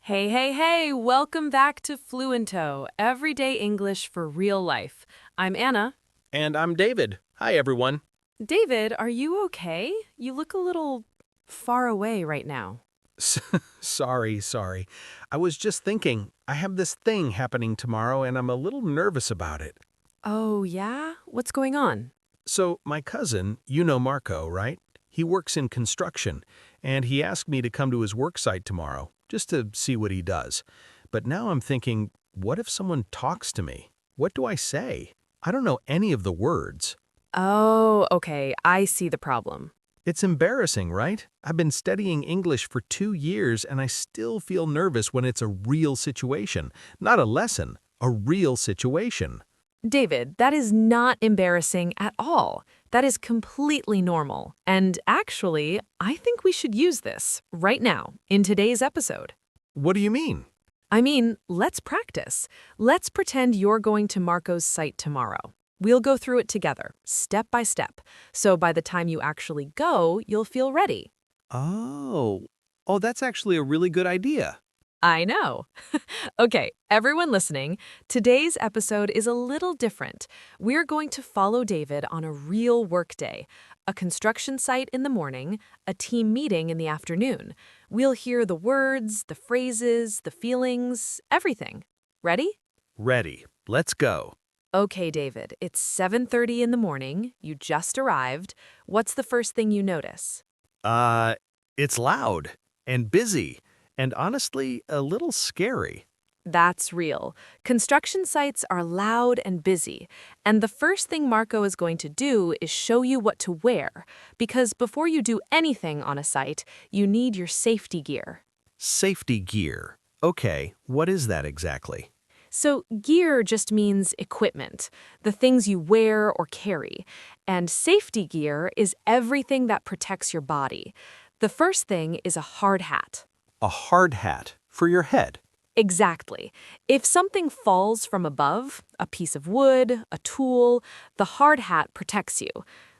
Hey, hey, hey, welcome back to Fluento, everyday English for real life. I'm Anna. And I'm David. Hi, everyone. David, are you okay? You look a little far away right now. S- sorry. I was just thinking, I have this thing happening tomorrow and I'm a little nervous about it. Oh, yeah? What's going on? So, my cousin, you know Marco, right? He works in construction, and he asked me to come to his work site tomorrow, just to see what he does. But now I'm thinking, what if someone talks to me? What do I say? I don't know any of the words. Oh, okay, I see the problem. It's embarrassing, right? I've been studying English for 2 years and I still feel nervous when it's a real situation. Not a lesson, a real situation. David, that is not embarrassing at all. That is completely normal. And actually, I think we should use this right now in today's episode. What do you mean? I mean, let's practice. Let's pretend you're going to Marco's site tomorrow. We'll go through it together, step by step. So by the time you actually go, you'll feel ready. Oh, that's actually a really good idea. I know. Okay, everyone listening, today's episode is a little different. We're going to follow David on a real workday, a construction site in the morning, a team meeting in the afternoon. We'll hear the words, the phrases, the feelings, everything. Ready? Ready. Let's go. Okay, David, it's 7:30 in the morning. You just arrived. What's the first thing you notice? Uh, it's loud and busy and honestly a little scary. That's real. Construction sites are loud and busy, and the first thing Marco is going to do is show you what to wear, because before you do anything on a site, you need your safety gear. Safety gear. Okay, what is that exactly? So, gear just means equipment, the things you wear or carry, and safety gear is everything that protects your body. The first thing is a hard hat. A hard hat for your head. Exactly. If something falls from above, a piece of wood, a tool, the hard hat protects you.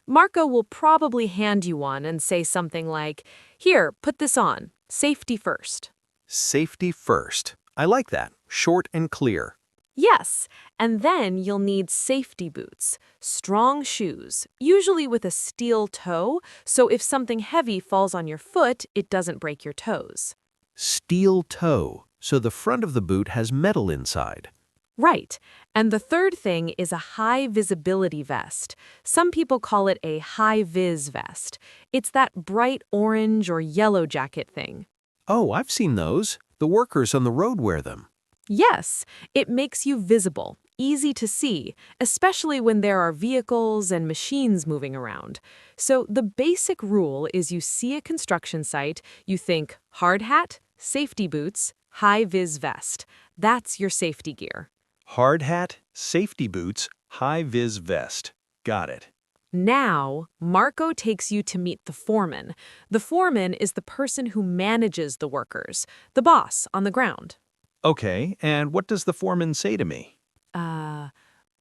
Marco will probably hand you one and say something like, "Here, put this on. Safety first." Safety first. I like that. Short and clear. Yes, and then you'll need safety boots, strong shoes, usually with a steel toe, so if something heavy falls on your foot, it doesn't break your toes. Steel toe, so the front of the boot has metal inside. Right. And the third thing is a high visibility vest. Some people call it a high vis vest. It's that bright orange or yellow jacket thing. Oh, I've seen those. The workers on the road wear them. Yes, it makes you visible, easy to see, especially when there are vehicles and machines moving around. So the basic rule is you see a construction site, you think hard hat, safety boots, high vis vest. That's your safety gear. Hard hat, safety boots, high-vis vest. Got it. Now, Marco takes you to meet the foreman. The foreman is the person who manages the workers, the boss on the ground. Okay, and what does the foreman say to me? Uh,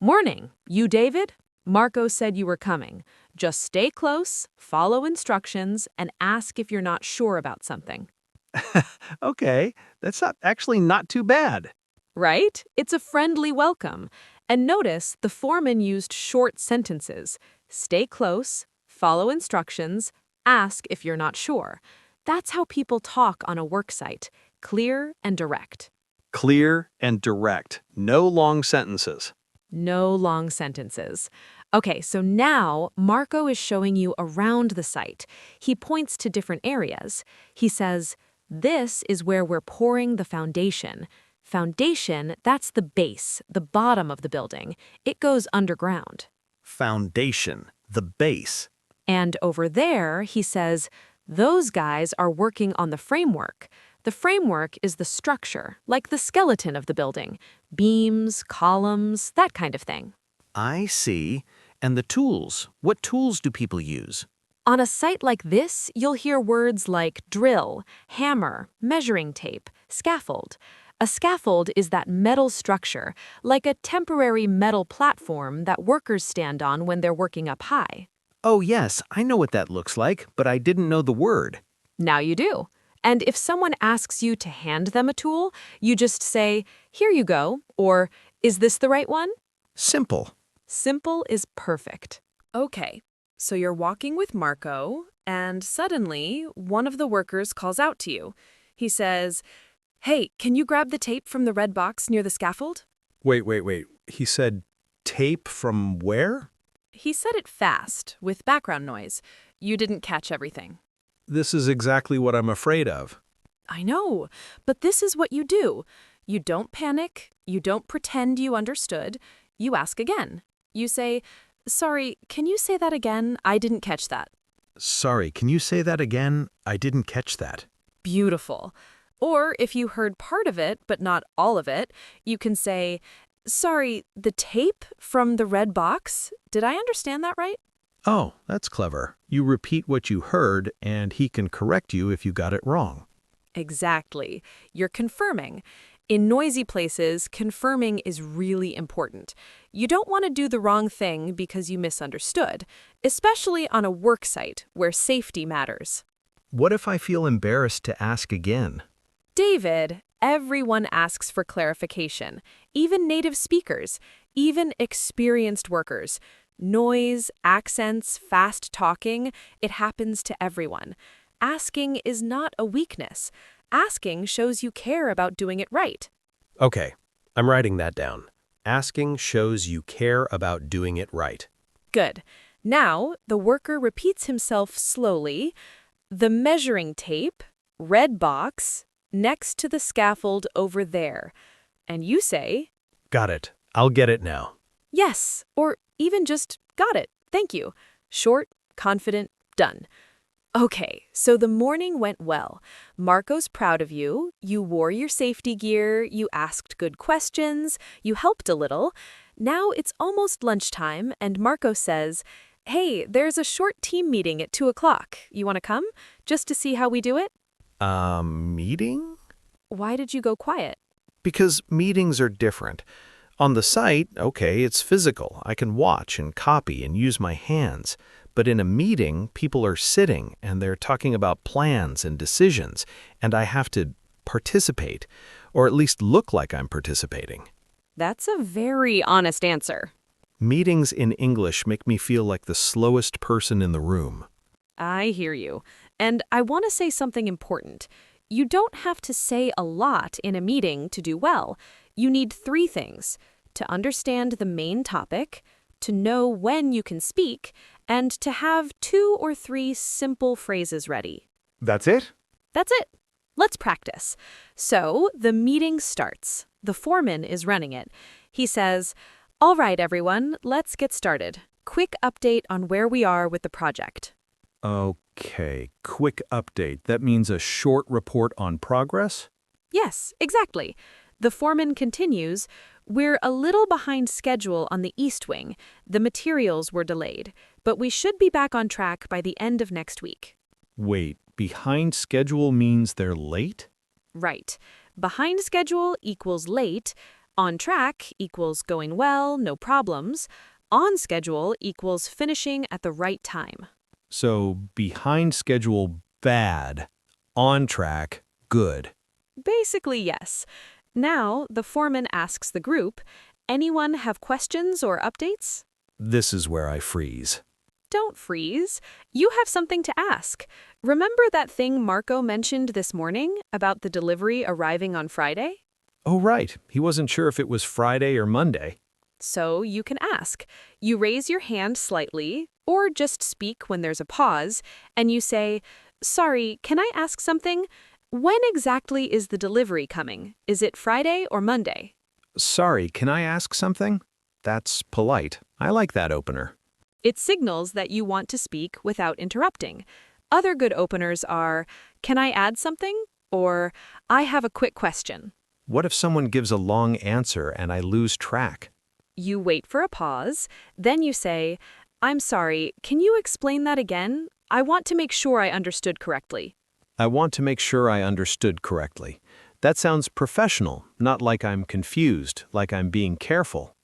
Morning. You, David? Marco said you were coming. Just stay close, follow instructions, and ask if you're not sure about something. Okay, that's not too bad. Right? It's a friendly welcome. And notice the foreman used short sentences. Stay close, follow instructions, ask if you're not sure. That's how people talk on a work site, clear and direct. Clear and direct. No long sentences. No long sentences. Okay, so now Marco is showing you around the site. He points to different areas. He says, "This is where we're pouring the foundation." Foundation, that's the base, the bottom of the building. It goes underground. Foundation, the base. And over there, he says, "Those guys are working on the framework." The framework is the structure, like the skeleton of the building. Beams, columns, that kind of thing. I see. And the tools. What tools do people use? On a site like this, you'll hear words like drill, hammer, measuring tape, scaffold. A scaffold is that metal structure, like a temporary metal platform that workers stand on when they're working up high. Oh, yes, I know what that looks like, but I didn't know the word. Now you do. And if someone asks you to hand them a tool, you just say, "Here you go," or "Is this the right one?" Simple. Simple is perfect. Okay, so you're walking with Marco, and suddenly one of the workers calls out to you. He says, "Hey, can you grab the tape from the red box near the scaffold?" Wait. He said tape from where? He said it fast, with background noise. You didn't catch everything. This is exactly what I'm afraid of. I know, but this is what you do. You don't panic, you don't pretend you understood, you ask again. You say, "Sorry, can you say that again? I didn't catch that." Sorry, can you say that again? I didn't catch that. Beautiful. Or if you heard part of it, but not all of it, you can say, "Sorry, the tape from the red box? Did I understand that right?" Oh, that's clever. You repeat what you heard, and he can correct you if you got it wrong. Exactly. You're confirming. In noisy places, confirming is really important. You don't want to do the wrong thing because you misunderstood, especially on a work site where safety matters. What if I feel embarrassed to ask again? David, everyone asks for clarification, even native speakers, even experienced workers. Noise, accents, fast talking, it happens to everyone. Asking is not a weakness. Asking shows you care about doing it right. Okay, I'm writing that down. Asking shows you care about doing it right. Good. Now, the worker repeats himself slowly. The measuring tape, red box, next to the scaffold over there. And you say, Got it. I'll get it now. "Yes," or even just "Got it, thank you." Short, confident, done. Okay, so the morning went well. Marco's proud of you. You wore your safety gear, you asked good questions, you helped a little. Now it's almost lunchtime, and Marco says, "Hey, there's a short team meeting at 2 o'clock. You want to come? Just to see how we do it?" Meeting? Why did you go quiet? Because meetings are different. On the site, okay, it's physical. I can watch and copy and use my hands. But in a meeting, people are sitting and they're talking about plans and decisions, and I have to participate, or at least look like I'm participating. That's a very honest answer. Meetings in English make me feel like the slowest person in the room. I hear you. And I want to say something important. You don't have to say a lot in a meeting to do well. You need 3 things: to understand the main topic, to know when you can speak, and to have 2 or 3 simple phrases ready. That's it? That's it. Let's practice. So the meeting starts. The foreman is running it. He says, "All right, everyone, let's get started. Quick update on where we are with the project." Okay, quick update. That means a short report on progress? Yes, exactly. The foreman continues, "We're a little behind schedule on the East Wing. The materials were delayed, but we should be back on track by the end of next week." Wait, behind schedule means they're late? Right. Behind schedule equals late. On track equals going well, no problems. On schedule equals finishing at the right time. So behind schedule, bad. On track, good. Basically, yes. Now, the foreman asks the group, "Anyone have questions or updates?" This is where I freeze. Don't freeze. You have something to ask. Remember that thing Marco mentioned this morning about the delivery arriving on Friday? Oh, right. He wasn't sure if it was Friday or Monday. So you can ask. You raise your hand slightly, or just speak when there's a pause, and you say, "Sorry, can I ask something? When exactly is the delivery coming? Is it Friday or Monday?" Sorry, can I ask something? That's polite. I like that opener. It signals that you want to speak without interrupting. Other good openers are, "Can I add something?" or "I have a quick question." What if someone gives a long answer and I lose track? You wait for a pause, then you say, "I'm sorry, can you explain that again? I want to make sure I understood correctly." I want to make sure I understood correctly. That sounds professional, not like I'm confused, like I'm being careful.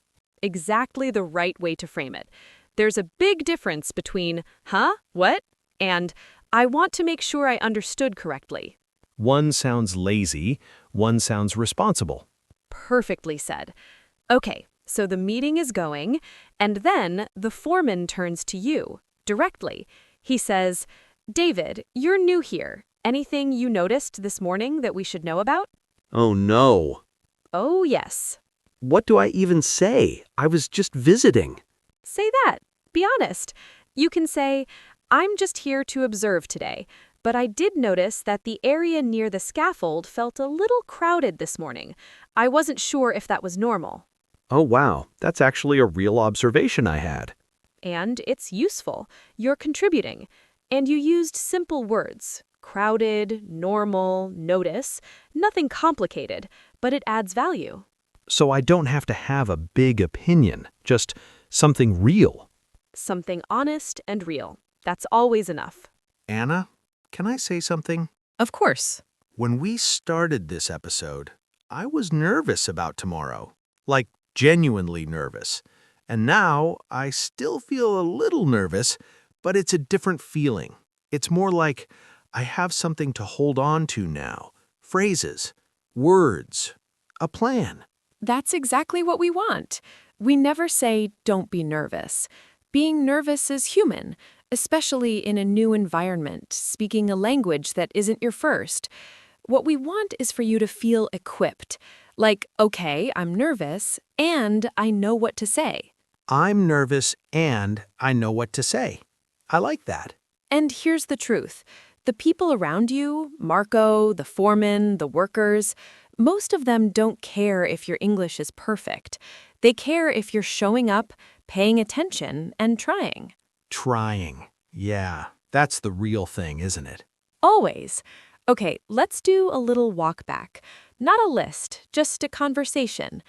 Exactly the right way to frame it. There's a big difference between, "Huh? What?" and "I want to make sure I understood correctly." One sounds lazy, one sounds responsible. Perfectly said. Okay, so the meeting is going, and then the foreman turns to you, directly. He says, David, you're new here. Anything you noticed this morning that we should know about? Oh no. Oh, yes. What do I even say? I was just visiting. Say that. Be honest. You can say, I'm just here to observe today, but I did notice that the area near the scaffold felt a little crowded this morning. I wasn't sure if that was normal. Oh wow, that's actually a real observation I had. And it's useful. You're contributing. And you used simple words. Crowded, normal, notice. Nothing complicated, but it adds value. So I don't have to have a big opinion, just something real. Something honest and real. That's always enough. Anna, can I say something? Of course. When we started this episode, I was nervous about tomorrow. Like, genuinely nervous. And now I still feel a little nervous, but it's a different feeling. It's more like I have something to hold on to now. Phrases, words, a plan. That's exactly what we want. We never say, don't be nervous. Being nervous is human, especially in a new environment, speaking a language that isn't your first. What we want is for you to feel equipped. Like, okay, I'm nervous, and I know what to say. I'm nervous and I know what to say. I like that. And here's the truth. The people around you, Marco, the foreman, the workers, most of them don't care if your English is perfect. They care if you're showing up, paying attention, and trying. Trying. Yeah, that's the real thing, isn't it? Always. Okay, let's do a little walk back. Not a list, just a conversation.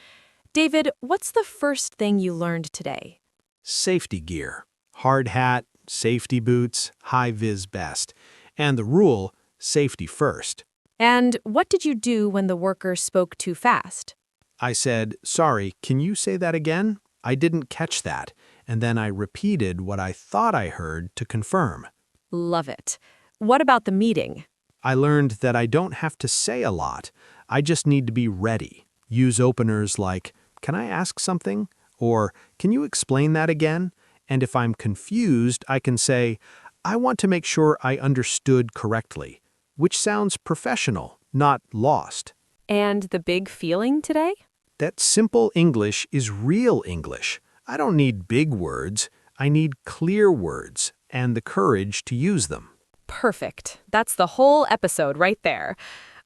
David, what's the first thing you learned today? Safety gear. Hard hat, safety boots, high-vis vest. And the rule, safety first. And what did you do when the worker spoke too fast? I said, sorry, can you say that again? I didn't catch that. And then I repeated what I thought I heard to confirm. Love it. What about the meeting? I learned that I don't have to say a lot. I just need to be ready. Use openers like, can I ask something? Or, can you explain that again? And if I'm confused, I can say, I want to make sure I understood correctly, which sounds professional, not lost. And the big feeling today? That simple English is real English. I don't need big words. I need clear words and the courage to use them. Perfect. That's the whole episode right there.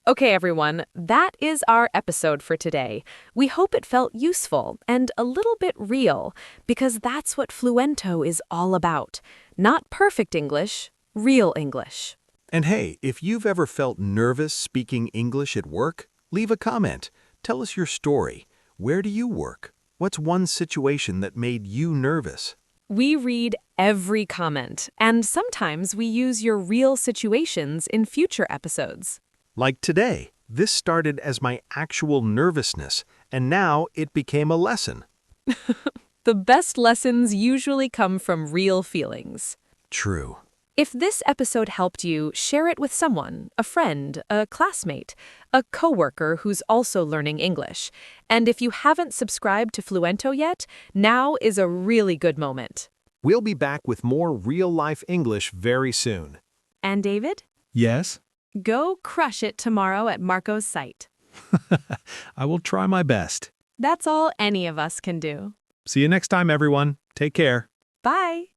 Okay, everyone, that is our episode for today. We hope it felt useful and a little bit real, because that's what Fluento is all about. Not perfect English, real English. And hey, if you've ever felt nervous speaking English at work, leave a comment. Tell us your story. Where do you work? What's one situation that made you nervous? We read every comment, and sometimes we use your real situations in future episodes. Like today, this started as my actual nervousness, and now it became a lesson. The best lessons usually come from real feelings. True. If this episode helped you, share it with someone, a friend, a classmate, a coworker who's also learning English. And if you haven't subscribed to Fluento yet, now is a really good moment. We'll be back with more real-life English very soon. And David? Yes? Go crush it tomorrow at Marco's site. I will try my best. That's all any of us can do. See you next time, everyone. Take care. Bye.